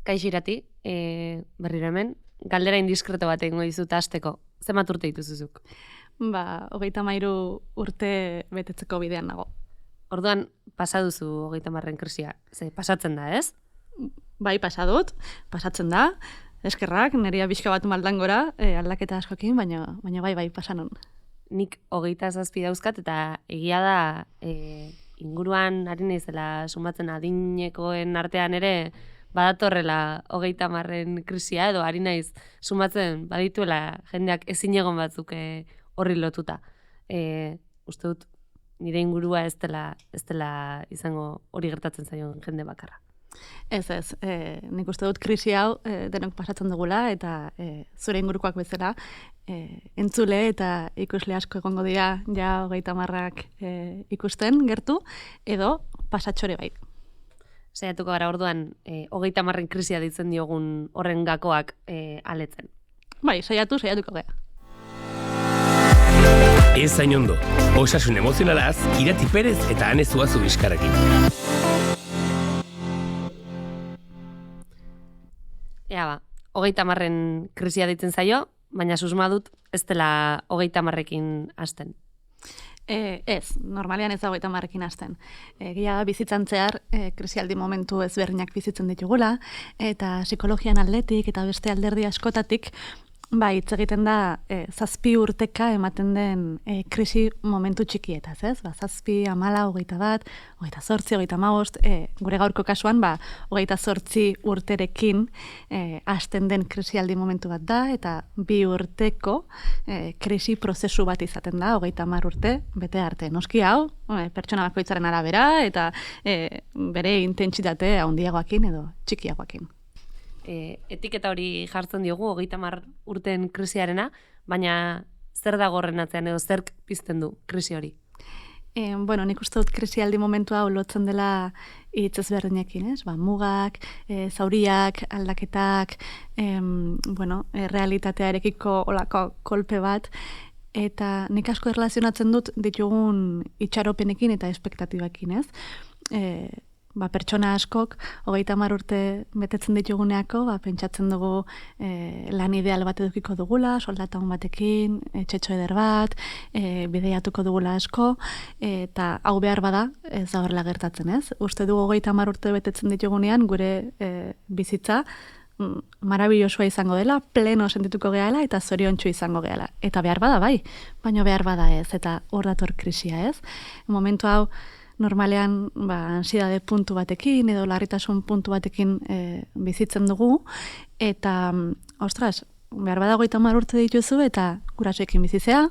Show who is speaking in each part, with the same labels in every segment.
Speaker 1: Kaixo Irati, berriro hemen, galdera indiskreto bat egingo dizut hasteko. Zenbat urte dituzuzuk?
Speaker 2: 33 urte betetzeko bidean nago.
Speaker 1: Orduan, pasa duzu 30 krisia. Ze pasatzen da, ez?
Speaker 2: Bai, pasatzen da. Eskerrak, neria bizka bat maldan gora, aldaketa askokin, baina bai, pasanon.
Speaker 1: Nik 27 dauzkat eta egia da inguruan ari naizela sumatzen adinekoen artean ere badatorrela 30 krisia edo ari naiz sumatzen badituela jendeak ezinegon batzuk horri lotuta. Uste dut nire ingurua ez dela izango hori gertatzen zaion jende bakarra.
Speaker 2: Ez, nik uste dut krisi hau denok pasatzen dugula eta zure ingurukoak bezala entzule eta ikusle asko egongo dira ja 30ak ikusten gertu edo pasatxore bai.
Speaker 1: Saiatuko gara orduan 30 krisia ditzen diogun horren gakoak aletzen.
Speaker 2: Bai, saiatuko gara.
Speaker 3: Ez zain ondo, osasun emozionalaz, Irati Perez eta Ane Zuazu bizkarrekin.
Speaker 1: Ea ba, 30 krisia ditzen zaio, baina susma dut ez dela 30ekin hasten.
Speaker 2: Ez, normalean ez da 30ekin hasten. Egia da bizitzan zehar, krisialdi momentu ezberdinak bizitzen ditugula, eta psikologian aldetik eta beste alderdi askotatik, hitz egiten da 7 urteka ematen den krisi momentu txikietaz, ez? 7, 14, 21, 28, 29, gure gaurko kasuan 28 urterekin hasten den krisialdi momentu bat da, eta 2 urteko krisi prozesu bat izaten da, 30 urte, bete arte. Noski hau, pertsona bakoitzaren arabera, eta bere intentsitate handiagoakin edo txikiagoakin.
Speaker 1: Etiketa hori jartzen diogu 30 urten krisiarena, baina zer dago horren atzean edo zerk pizten du krisi hori?
Speaker 2: Nik uste dut krisialdi momentua lotzen dela hitz ezberdinekin, ez? Mugak, zauriak, aldaketak, realitatearekiko olako kolpe bat, eta nik asko erlazionatzen dut ditugun itxaropenekin eta espektatibakin, ez? Pertsona askok 30 urte betetzen dituguneako, pentsatzen dugu lan ideal bat edukiko dugula, soldata on batekin, etxetxo eder bat, bideiatuko dugula asko, eta hau behar bada ez da horrela gertatzen, ez? Uste dugu 30 urte betetzen ditugunean gure bizitza marabilosua izango dela, pleno sentituko gehala eta zoriontsu izango gehala. Eta behar bada bai, baina behar bada ez, eta hor dator krisia, ez? Momentu hau, normalean ansiedade puntu batekin edo larritasun puntu batekin bizitzen dugu, eta, behar bada 30 urte dituzu eta gurasoekin bizizea,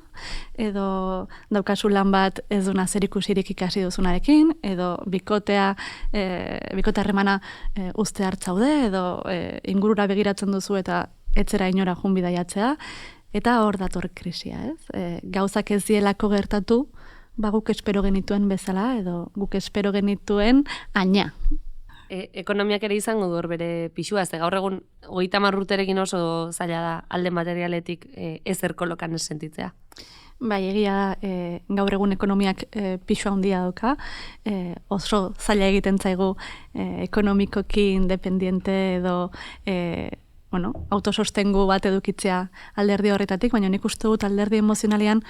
Speaker 2: edo daukazu lan bat ez duna zerikusirik ikasi duzunarekin, edo bikote harremana uste hartzaude, edo ingurura begiratzen duzu eta etzera inora jun bidaiatzea, eta hor dator krisia, ez? Gauzak ez dielako gertatu, guk espero genituen bezala, edo guk espero genituen aina.
Speaker 1: Ekonomiak ere izango du hor bere pixua, ze gaur egun 30 urterekin oso zaila da alde materialetik ezer kolokan ez sentitzea.
Speaker 2: Bai, egia da, gaur egun ekonomiak pixua handia dauka, oso zaila egiten zaigu ekonomikoki independiente edo autosostengu bat edukitzea alderdi horretatik, baina nik uste dut alderdi emozionalian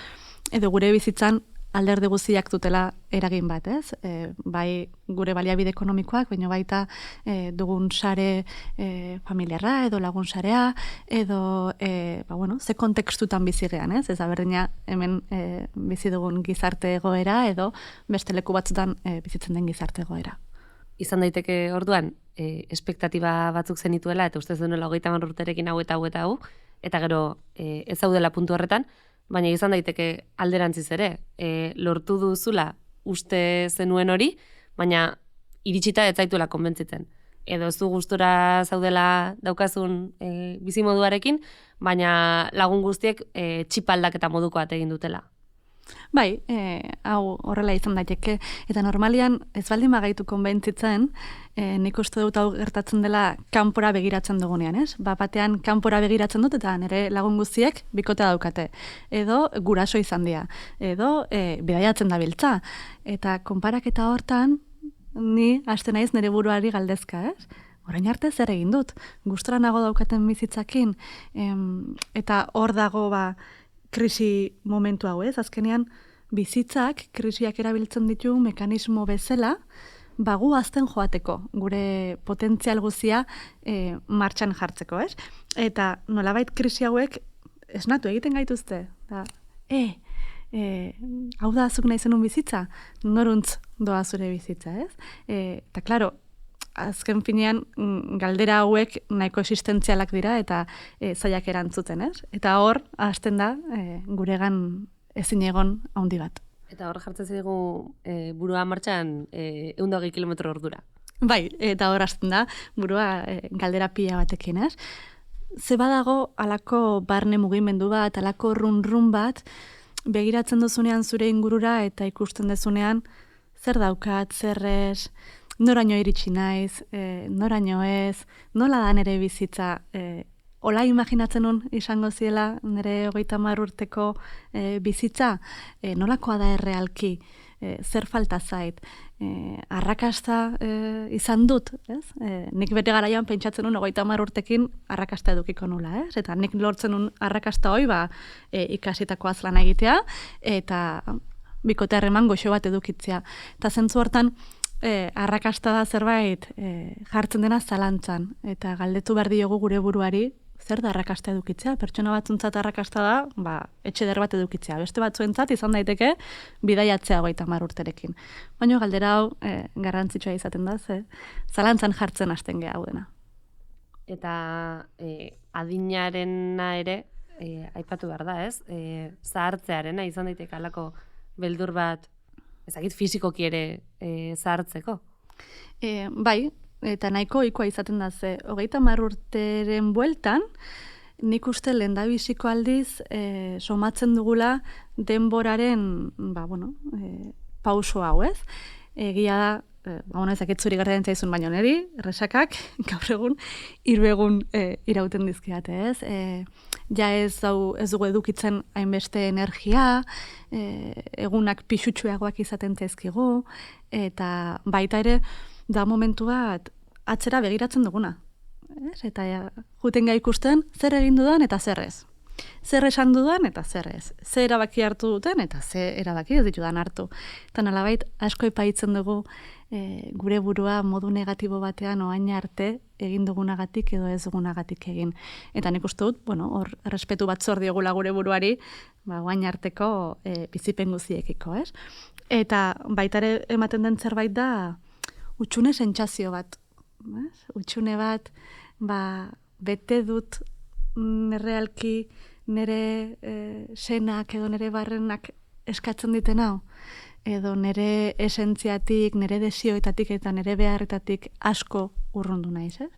Speaker 2: edo gure bizitzan alderdi guztiak dutela eragin bat, ez? Bai gure baliabide ekonomikoak, baina baita dugun sare familiarra edo lagun sarea, edo ze kontekstutan bizi gean, ez? Ez da berdina hemen bizi dugun gizarte egoera edo beste leku batzutan bizitzen den gizarte egoera.
Speaker 1: Izan daiteke orduan, espektatiba batzuk zenituela, eta ustez duela 30 urterekin hau, eta gero ez zaudela puntu horretan, baina izan daiteke alderantziz ere, lortu duzula uste zenuen hori, baina iritsita ez zaituela konbentzitzen. Edo ez du gustura zaudela daukazun bizimoduarekin, baina lagun guztiek txipaldak eta moduko bat egin dutela.
Speaker 2: Bai, hau horrela izan daiteke, eta normalian ez baldin bagaitu konbentzitzen, nik uste dut hau gertatzen dela kanpora begiratzen dugunean, ez? Batean kanpora begiratzen dut eta nire lagun guztiek bikotea daukate, edo guraso izan dira, edo bidaiatzen dabiltza, eta konparaketa hortan ni hasten naiz nire buruari galdezka, ez? orain arte zer egin dut, gustora nago daukaten bizitzakin, eta hor dago krisi momentu hau, ez? Azkenean, bizitzak, krisiak erabiltzen ditu mekanismo bezala, gu azten joateko, gure potentzial guzia martxan jartzeko, ez? Eta nolabait krisi hauek esnatu egiten gaituzte. Hau da azuk nahi zenun bizitza, noruntz doa zure bizitza, ez? Eta, klaro, azken finean galdera hauek nahiko existentzialak dira eta zailak erantzuten, ez? Eta hor, hasten da, guregan ezin egon handi bat.
Speaker 1: Eta hor jartzen zaigu burua martxan 120 kilometro ordura.
Speaker 2: Bai, eta hor hasten da, burua galdera pila batekin, ez? Ze badago alako barne mugimendu bat, alako run bat, begiratzen duzunean zure ingurura eta ikusten duzunean zer daukat, zer ez, noraino iritsi naiz, noraino ez, nola da nere bizitza, hola imaginatzen nun izango ziela nire 30 urteko bizitza, nolakoa da errealki, zer falta zait, arrakasta izan dut, ez? Nik bete garaian pentsatzen nun 30 urtekin arrakasta edukiko nula, ez? Eta nik lortzen nun arrakasta hoi ikasitako azlana egitea, eta bikote harreman goxo bat edukitzea. Eta zentzu hortan, arrakasta da zerbait jartzen dena zalantzan, eta galdetu behar diogu gure buruari, zer da arrakasta edukitzea? Pertsona batzuntzat arrakasta da, etxe eder bat edukitzea. Beste batzuentzat izan daiteke bidaiatzea 30 urterekin. Baina galdera hau garrantzitsua izaten da, zalantzan jartzen hasten geha hau dena.
Speaker 1: Eta adinarena ere, aipatu behar da, ez? Zahartzearena izan daiteke alako beldur bat, ezagit fizikoki ere zahartzeko?
Speaker 2: Bai, eta nahiko ohikoa izaten da, 30 urteren bueltan, nik uste lehendabiziko aldiz somatzen dugula denboraren pauso hau, ez? Egia da, ezakit zuri gertatzen zaizun baino neri, resakak, gaur egun, 3 egun irauten dizkiate, ez? Ja ez dugu edukitzen hainbeste energia, egunak pixutxuagoak izaten zaizkigu, eta baita ere, da momentu bat atzera begiratzen duguna. Eta juten gai ikusten zer egin dudan eta zer ez. Zer esan dudan eta zer ez. Zer erabaki hartu duten eta zer erabaki ez ditudan hartu. Eta nolabait asko epaitzen dugu gure burua modu negatibo batean oain arte egin dugunagatik edo ez dugunagatik egin. Eta nik uste dut, hor errespetu bat zor diogula gure buruari, oain arteko bizipen guziekiko, ez? Eta baitare ematen den zerbait da, utxune sentsazio bat. Utxune bat, bete dut realki nire senak edo nire barrenak eskatzen diten hau, edo nire esentziatik, nire desioetatik eta nire beharretatik asko urrundu naiz, ez?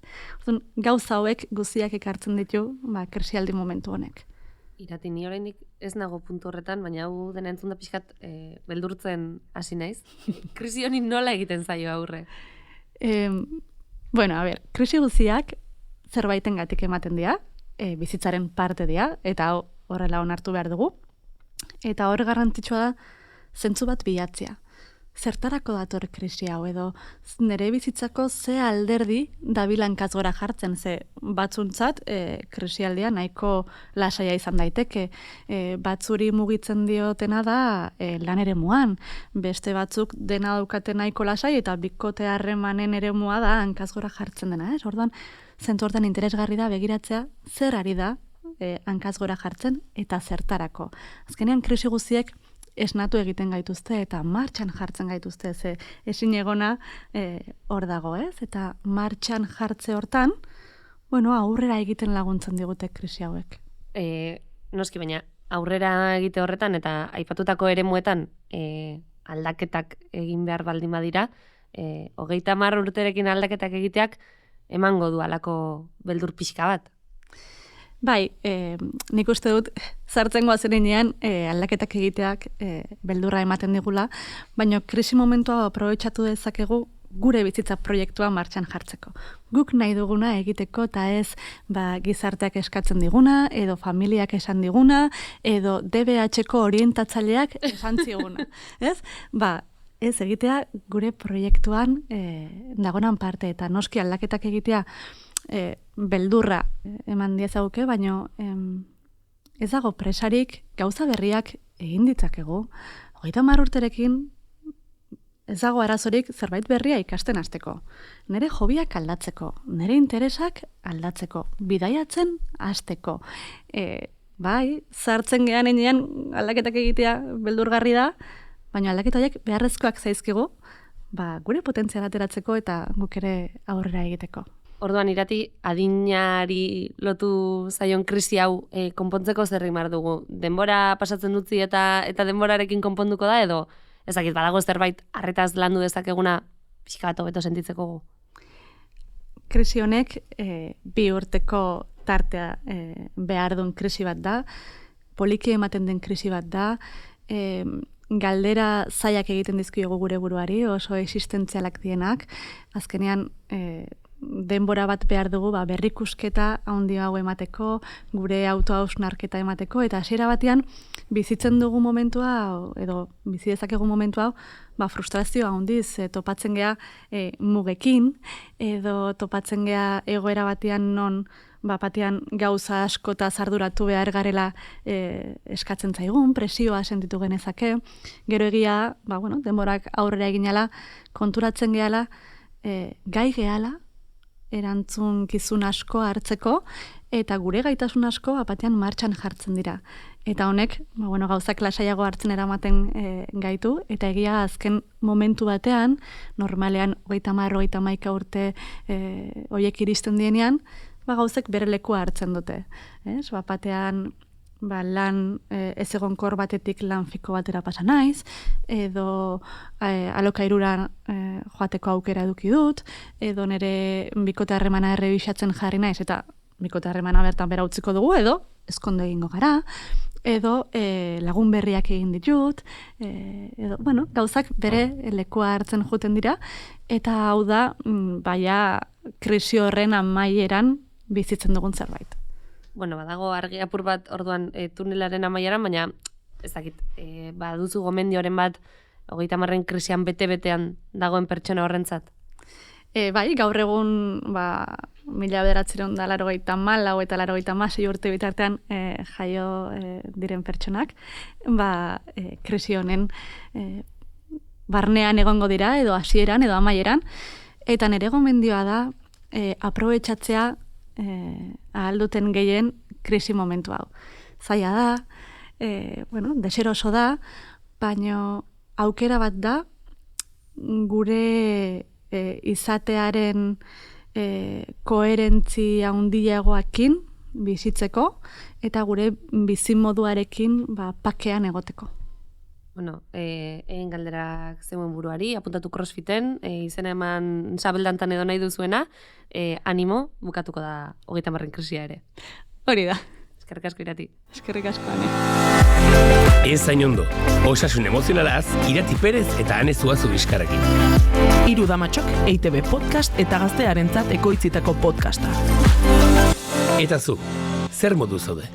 Speaker 2: Gauza hauek guziak ekartzen ditu krisialdi momentu honek.
Speaker 1: Irati, ni oraindik ez nago puntu horretan, baina hau dena entzun da pixkat beldurtzen hasi naiz. Krisi honi nola egiten zaio aurre?
Speaker 2: Krisi guziak zerbaitengatik ematen dira, bizitzaren parte dira, eta horrela onartu behar dugu. Eta hor garrantzitsua da, zentzu bat bilatzea. Zertarako dator krisi hau, edo nire bizitzako ze alderdi dabilankaz gora jartzen, ze batzuntzat krisialdia nahiko lasaia izan daiteke. Batzuri mugitzen diotena da lan eremuan, beste batzuk dena daukate nahiko lasai eta bikote harremanen eremua da hankaz gora jartzen dena, ez? Orduan, zentzu hortan interesgarri da begiratzea zer ari da hankaz gora jartzen eta zertarako. Azkenean krisi guztiek esnatu egiten gaituzte eta martxan jartzen gaituzte, ze ezin egona hor dago, ez? Eta martxan jartze hortan, aurrera egiten laguntzen digute krisi hauek.
Speaker 1: Noski, baina aurrera egite horretan eta aipatutako eremuetan aldaketak egin behar baldin badira, 30 urterekin aldaketak egiteak emango du alako beldur pixka bat.
Speaker 2: Bai, nik uste dut zartzen goazenean aldaketak egiteak beldurra ematen digula, baina krisi momentua aprobetxatu dezakegu gure bizitza proiektua martxan jartzeko. Guk nahi duguna egiteko eta ez gizarteak eskatzen diguna, edo familiak esan diguna, edo DBH-ko orientatzaileak esan ziguna. Ez? ez egitea gure proiektuan dagonan parte, eta noski aldaketak egitea beldurra eman diezaguke, baino ez dago presarik gauza berriak egin ditzakegu. 30 urterekin ez dago arazorik zerbait berria ikasten hasteko. Nere hobiak aldatzeko, nere interesak aldatzeko, bidaiatzen hasteko. Bai, zartzen gehan enean aldaketak egitea beldurgarri da, baina aldaketa horiek beharrezkoak zaizkigu, gure potentziala ateratzeko eta guk ere aurrera egiteko.
Speaker 1: Orduan, Irati, adinari lotu zaion krisi hau konpontzeko zer egin behar dugu? Denbora pasatzen dutzi eta denborarekin konponduko da, edo ezakit badago zerbait arretaz landu dezakeguna pixka bat hobeto sentitzeko gu?
Speaker 2: Krisi honek 2 urteko tartea behar duen krisi bat da, poliki ematen den krisi bat da, galdera zailak egiten dizkiogu gure buruari, oso existentzialak dienak, azkenean denbora bat behar dugu berrikusketa handi hau emateko, gure autohausnarketa emateko, eta hasiera batean bizitzen dugu momentua, edo bizi dezakegu momentu hau, frustrazioa handiz topatzen gea mugekin, edo topatzen gea egoera batean non batean gauza askota arduratu behar garela eskatzen zaigun, presioa sentitu genezake, gero egia, denborak aurrera eginala, konturatzen gehala, gai gehala, erantzun asko hartzeko, eta gure gaitasun asko batean martxan jartzen dira. Eta honek, gauzak lasaiago hartzen eramaten gaitu, eta egia azken momentu batean, normalean 30-31 urte horiek iristen dienean, gauzek bere lekua hartzen dute. Batean lan ez egonkor batetik lan fiko batera pasa naiz, edo alokairura joateko aukera eduki dut, edo nire bikote harremana errebisatzen jarri naiz, eta bikote harremana bertan bera utziko dugu, edo ezkondo egingo gara, edo lagun berriak egin ditut, edo, gauzak bere lekua hartzen joten dira, eta hau da, krisi horren amaieran bizitzen dugun zerbait.
Speaker 1: Badago argi apur bat orduan tunelaren amaieran, baina ez dakit, baduzu gomendioren bat 30 krisian bete-betean dagoen pertsona horrentzat?
Speaker 2: Gaur egun 1984 eta 86 urte bitartean jaio diren pertsonak, krisi honen barnean egongo dira, edo hasieran, edo amaieran, eta nire gomendioa da aprobetxatzea ahal duten gehien krisi momentu hau. Zaila da, deseroso da, baina aukera bat da gure izatearen koherentzia handiagoekin bizitzeko, eta gure bizimoduarekin pakean egoteko. Egin galderak zeuen buruari, apuntatu crossfiten, izena eman sabeldantan edo nahi duzuena, animo, bukatuko da 30 krisia ere. Hori da.
Speaker 1: Eskerrik asko, Irati.
Speaker 2: Eskerrik asko, Ane.
Speaker 3: Ez zain ondo, osasun emozionalaz, Irati Perez eta Ane Zuazu bizkarrekin.
Speaker 4: 3 damatxok, EITB podcast eta gaztearentzat ekoitzitako podcasta.
Speaker 3: Eta zu, zer modu zaude?